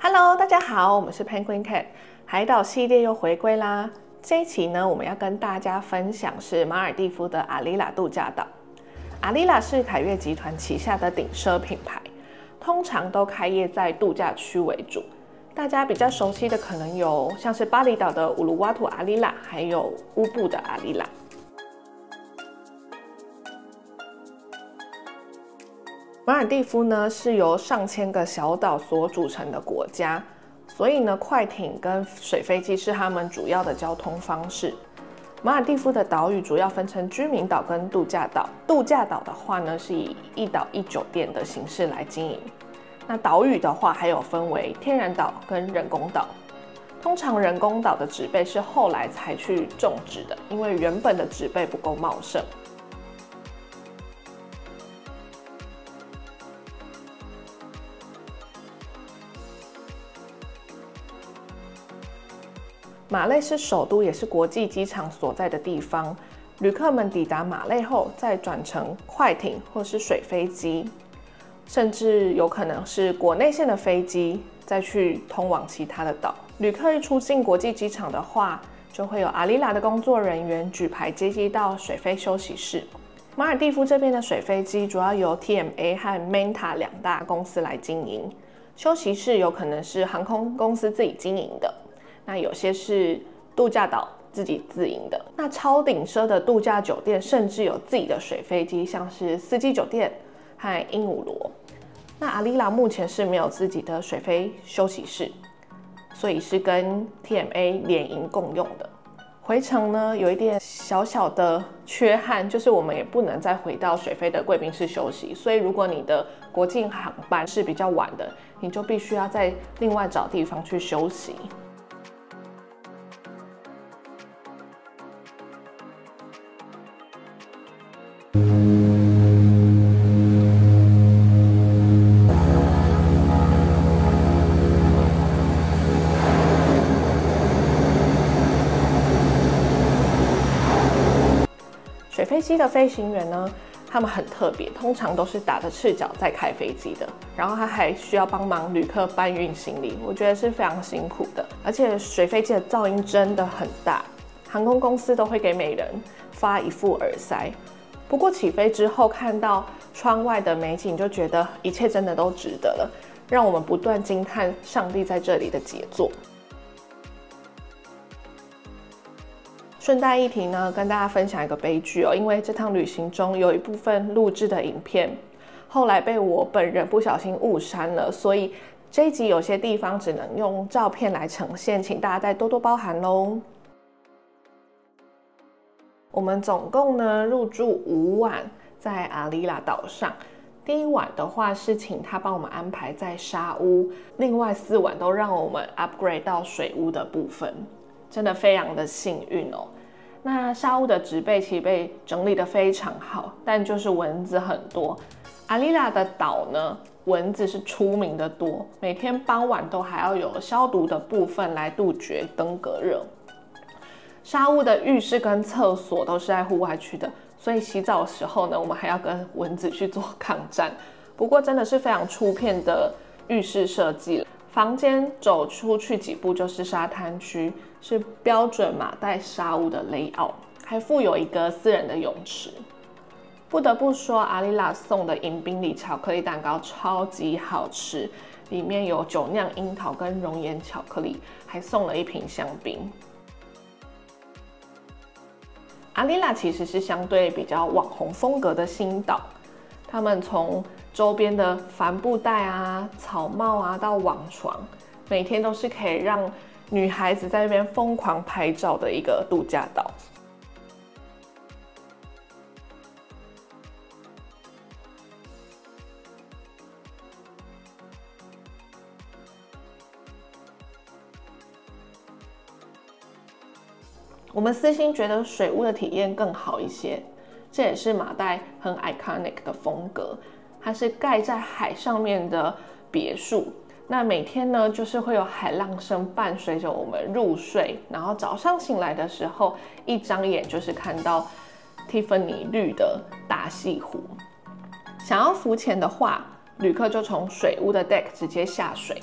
Hello， 大家好，我们是 Penguin Cat 海岛系列又回归啦。这一期呢，我们要跟大家分享是马尔地夫的阿里拉度假岛。阿里拉是凯悦集团旗下的顶奢品牌，通常都开业在度假区为主。大家比较熟悉的可能有像是巴厘岛的乌鲁瓦图阿里拉，还有乌布的阿里拉。马尔地夫呢是由上千个小岛所组成的国家，所以呢，快艇跟水飞机是他们主要的交通方式。马尔地夫的岛屿主要分成居民岛跟度假岛。度假岛的话呢，是以一岛一酒店的形式来经营。那岛屿的话，还有分为天然岛跟人工岛。通常人工岛的植被是后来才去种植的，因为原本的植被不够茂盛。马累是首都，也是国际机场所在的地方。旅客们抵达马累后，再转乘快艇或是水飞机，甚至有可能是国内线的飞机，再去通往其他的岛。旅客一出境国际机场的话，就会有阿里拉的工作人员举牌接机到水飞休息室。马尔地夫这边的水飞机主要由 TMA 和 Manta 两大公司来经营，休息室有可能是航空公司自己经营的。那有些是度假岛自己自营的，那超顶奢的度假酒店甚至有自己的水飞机，像是四季酒店和鹦鹉螺。那阿里拉目前是没有自己的水飞休息室，所以是跟 TMA 联营共用的。回程呢有一点小小的缺憾，就是我们也不能再回到水飞的贵宾室休息，所以如果你的国境航班是比较晚的，你就必须要再另外找地方去休息。水飞机的飞行员呢，他们很特别，通常都是打着赤脚在开飞机的，然后他还需要帮忙旅客搬运行李，我觉得是非常辛苦的。而且水飞机的噪音真的很大，航空公司都会给每人发一副耳塞。不过起飞之后看到窗外的美景，就觉得一切真的都值得了，让我们不断惊叹上帝在这里的杰作。顺带一提呢，跟大家分享一个悲剧哦，因为这趟旅行中有一部分录制的影片，后来被我本人不小心误删了，所以这一集有些地方只能用照片来呈现，请大家再多多包涵咯。我们总共呢入住5晚在阿里拉岛上，第一晚的话是请他帮我们安排在沙屋，另外4晚都让我们 upgrade 到水屋的部分。真的非常的幸运哦。那沙屋的植被其实被整理得非常好，但就是蚊子很多。阿里拉的岛呢，蚊子是出名的多，每天傍晚都还要有消毒的部分来杜绝登革热。沙屋的浴室跟厕所都是在户外区的，所以洗澡的时候呢，我们还要跟蚊子去做抗战。不过真的是非常出片的浴室设计了。房间走出去几步就是沙滩区，是标准马代沙屋的 layout， 还附有一个私人的泳池。不得不说，阿里拉送的迎宾礼巧克力蛋糕超级好吃，里面有酒酿樱桃跟熔岩巧克力，还送了一瓶香槟。阿里拉其实是相对比较网红风格的新岛，他们从周边的帆布袋啊、草帽啊到网床，每天都是可以让女孩子在那边疯狂拍照的一个度假岛。我们私心觉得水屋的体验更好一些，这也是马代很 iconic 的风格。它是盖在海上面的别墅，那每天呢就是会有海浪声伴随着我们入睡，然后早上醒来的时候，一张眼就是看到 Tiffany 绿的大西湖。想要浮潜的话，旅客就从水屋的 deck 直接下水。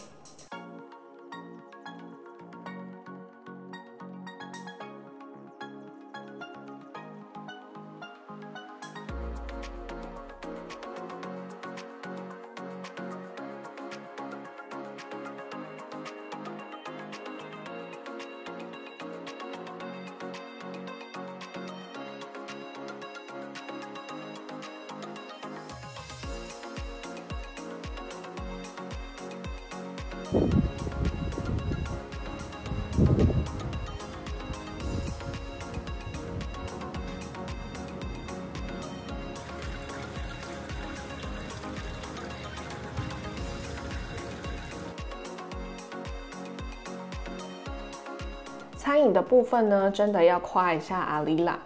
餐饮的部分呢，真的要夸一下阿丽拉。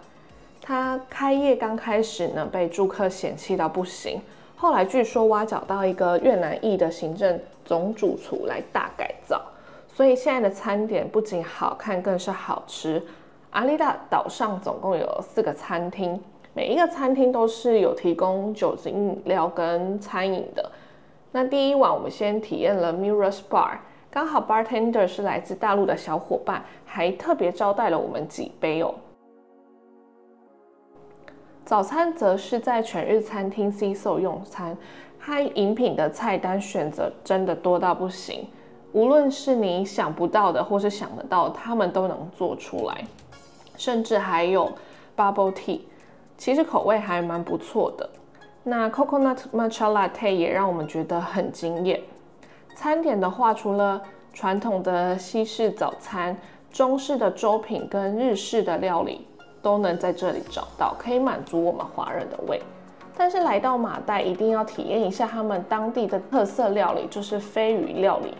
它开业刚开始呢，被住客嫌弃到不行，后来据说挖角到一个越南裔的行政总主厨来大改造，所以现在的餐点不仅好看，更是好吃。阿丽拉岛上总共有4个餐厅，每一个餐厅都是有提供酒精饮料跟餐饮的。那第一晚我们先体验了 Mirrors Bar， 刚好 bartender 是来自大陆的小伙伴，还特别招待了我们几杯哦。早餐则是在全日餐厅 Cecil 用餐，它饮品的菜单选择真的多到不行，无论是你想不到的或是想得到，他们都能做出来，甚至还有 Bubble Tea， 其实口味还蛮不错的。那 Coconut Matcha Latte 也让我们觉得很惊艳。餐点的话，除了传统的西式早餐、中式的粥品跟日式的料理，都能在这里找到，可以满足我们华人的胃。但是来到马代，一定要体验一下他们当地的特色料理，就是飞鱼料理。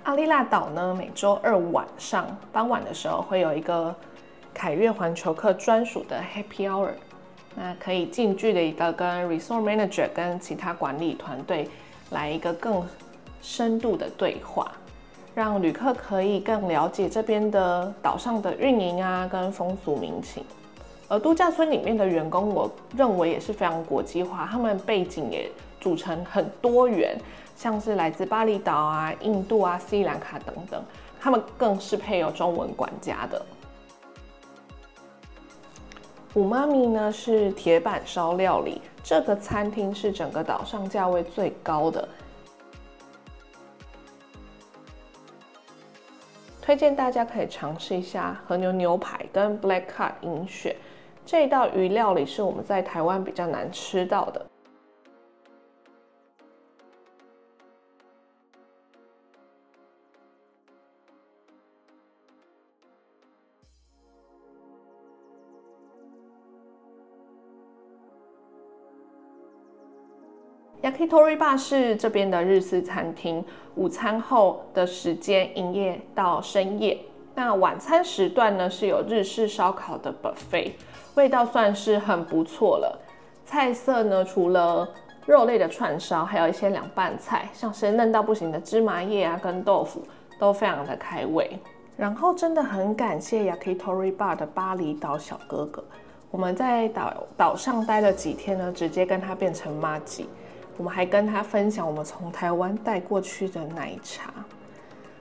阿丽拉岛呢，每周2晚上傍晚的时候会有一个凯悦环球客专属的 Happy Hour， 那可以近距离的跟 Resort Manager 跟其他管理团队来一个更深度的对话，让旅客可以更了解这边的岛上的运营啊跟风俗民情。而度假村里面的员工，我认为也是非常国际化，他们背景也组成很多元，像是来自巴厘岛啊、印度啊、斯里兰卡等等，他们更是配有中文管家的。五妈咪呢是铁板烧料理，这个餐厅是整个岛上价位最高的，推荐大家可以尝试一下和牛牛排跟 Black Cod 银鳕。这一道鱼料理是我们在台湾比较难吃到的。Yakitori Bar 是这边的日式餐厅，午餐后的时间营业到深夜。那晚餐时段呢是有日式烧烤的 buffet， 味道算是很不错了。菜色呢除了肉类的串烧，还有一些凉拌菜，像是嫩到不行的芝麻叶啊跟豆腐，都非常的开胃。然后真的很感谢 Yakitori Bar 的巴厘岛小哥哥，我们在岛上待了几天呢，直接跟他变成麻吉。我们还跟他分享我们从台湾带过去的奶茶。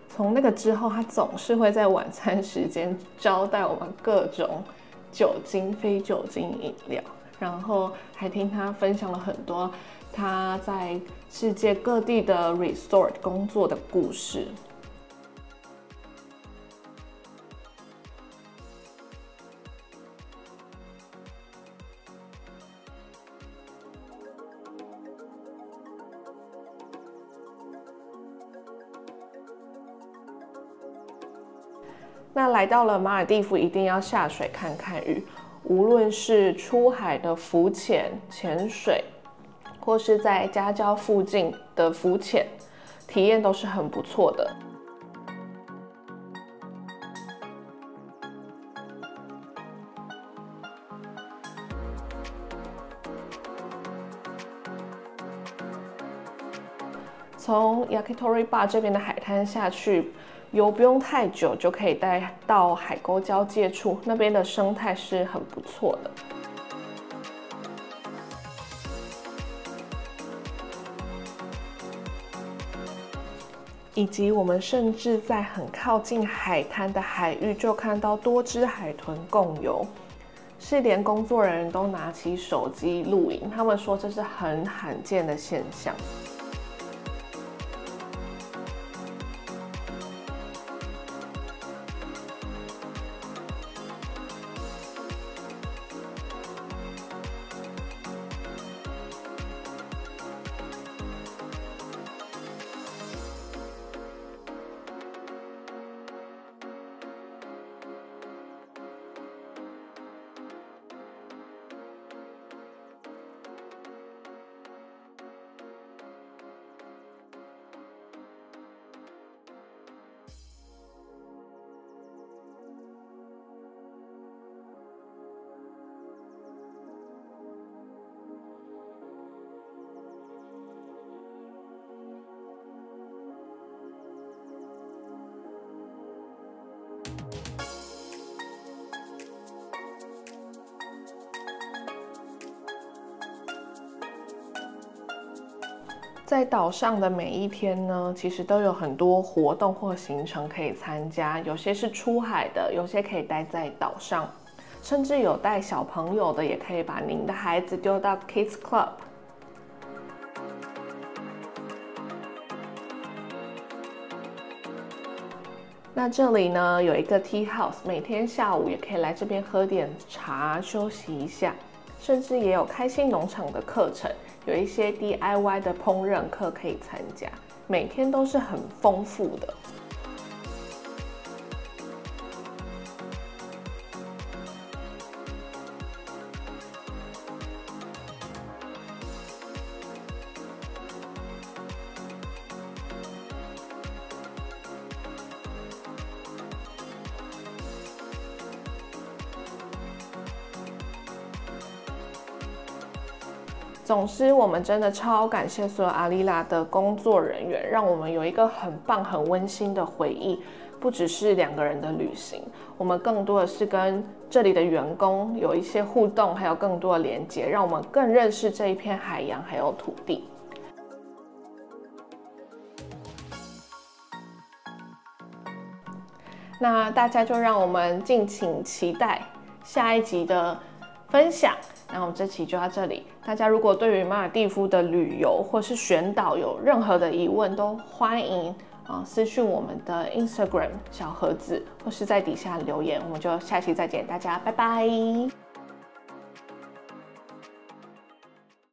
从那个之后，他总是会在晚餐时间招待我们各种酒精、非酒精饮料，然后还听他分享了很多他在世界各地的 resort 工作的故事。那来到了马尔地夫，一定要下水看看鱼。无论是出海的浮潜、潜水，或是在家郊附近的浮潜，体验都是很不错的。从 Yakitori Bar 这边的海滩下去，游不用太久就可以带到海沟交界处，那边的生态是很不错的。以及我们甚至在很靠近海滩的海域就看到多只海豚共游，是连工作人员都拿起手机录影，他们说这是很罕见的现象。在岛上的每一天呢，其实都有很多活动或行程可以参加，有些是出海的，有些可以待在岛上，甚至有带小朋友的，也可以把您的孩子丢到 Kids Club。那这里呢有一个 Tea House， 每天下午也可以来这边喝点茶，休息一下，甚至也有开心农场的课程。有一些 DIY 的烹饪课可以参加，每天都是很丰富的。总之，我们真的超感谢所有阿丽拉的工作人员，让我们有一个很棒、很温馨的回忆。不只是2个人的旅行，我们更多的是跟这里的员工有一些互动，还有更多的连结，让我们更认识这一片海洋还有土地。那大家就让我们敬请期待下一集的分享。那我们这期就到这里。大家如果对于马尔地夫的旅游或是选岛有任何的疑问，都欢迎私讯我们的 Instagram 小盒子，或是在底下留言。我们就下期再见，大家拜拜。